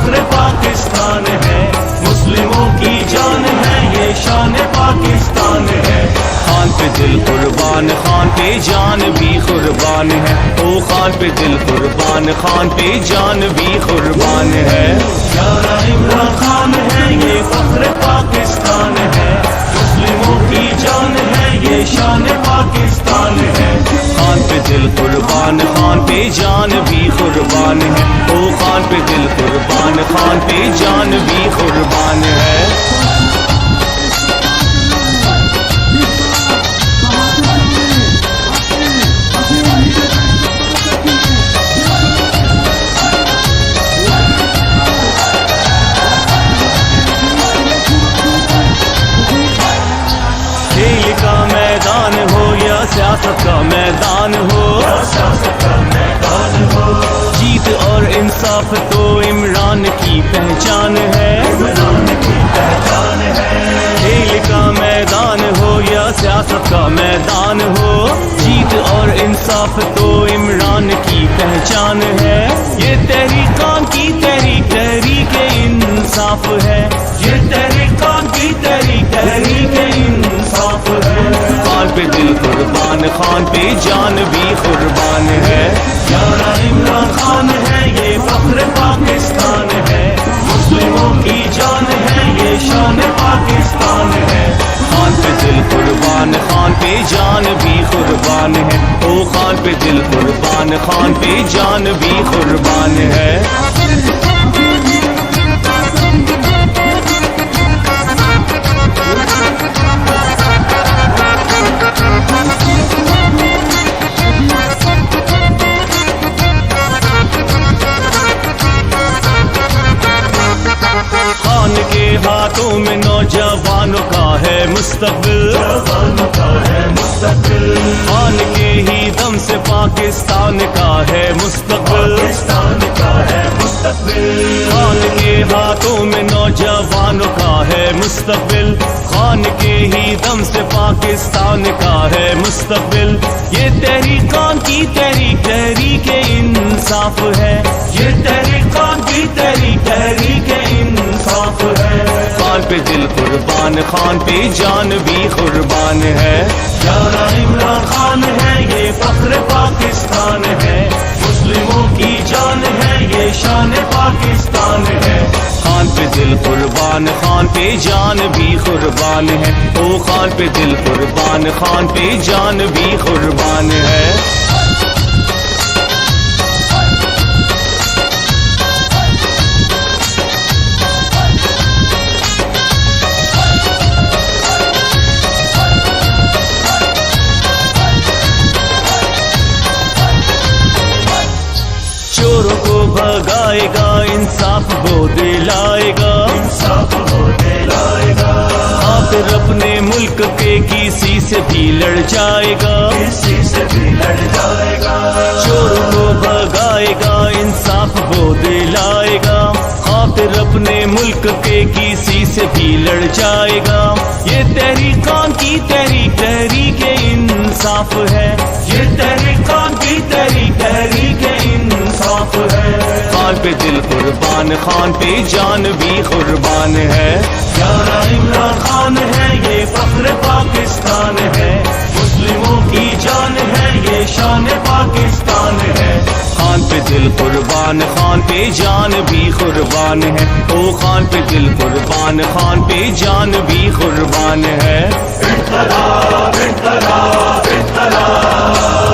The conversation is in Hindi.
फख्र पाकिस्तान है, मुस्लिमों की जान है ये शान पाकिस्तान है। खान पे दिल कुर्बान, खान पे जान भी कुर्बान है। ओ खान पे दिल कुर्बान, खान पे जान भी कुर्बान है। प्यारा इमरान खान है ये फख्र पाकिस्तान है, मुस्लिमों की जान है ये शान पाकिस्तान है। खान पे दिल कुर्बान, खान पे जान भी कुर्बान है। ओ खान पे दिल कुर्बान, खान पे जान भी कुर्बान है। खेल का मैदान हो या सियासत का मैदान हो, जीत और इंसाफ तो इमरान की पहचान है। खेल का मैदान हो या सियासत का मैदान हो, जीत और इंसाफ तो इमरान की पहचान है। ये तहरीकान की तहरीक इंसाफ है, ये तहरीकान की तहरीक इंसाफ है। खान पे दिल कुर्बान, खान पे जान भी कुर्बान है। प्यारा इमरान खान है ये फख्र पाकिस्तान है, मुस्लिमों की जान है ये शान पाकिस्तान है। खान पे दिल कुर्बान, खान पे जान भी कुर्बान है। ओ खान पे दिल कुर्बान, खान पे जान भी कुर्बान है। खान के हाथों में नौजवानों का है मुस्तकबिल, खान के ही दम से पाकिस्तान का है मुस्तकबिल। खान के हाथों में नौजवानों का है मुस्तकबिल, खान के ही दम से पाकिस्तान का है मुस्तकबिल। ये तहरीकान की तहरीक इंसाफ है, ये तहरीकान की तहरीक इंसाफ है। खान पे दिल कुर्बान, खान पे जान भी कुर्बान है। प्यारा इमरान खान है ये फख्र पाकिस्तान है, मुस्लिमों की जान है ये शान पाकिस्तान है। खान पे दिल कुर्बान, खान पे जान भी कुर्बान है। ओ खान पे दिल कुर्बान, खान पे जान भी कुर्बान है। चोरों को भगाएगा, इंसाफ वो दिलाएगा, आखिर अपने मुल्क के किसी से भी लड़ जाएगा। चोरों को भगाएगा, इंसाफ वो दिलाएगा, आखिर अपने मुल्क के किसी से भी लड़ जाएगा। ये तहरीकान की तहरीक इंसाफ है, ये तहरीकान की तहरीक इंसाफ है। खान पे दिल कुर्बान, खान पे जान भी कुर्बान है। प्यारा इमरान खान है ये फख्र पाकिस्तान है, मुस्लिमों की जान है ये शान पाकिस्तान है। खान पे दिल कुर्बान, खान पे जान भी कुर्बान है। ओ खान पे दिल कुर्बान, खान पे जान भी कुर्बान है। इनकलाब इनकलाब इनकलाब।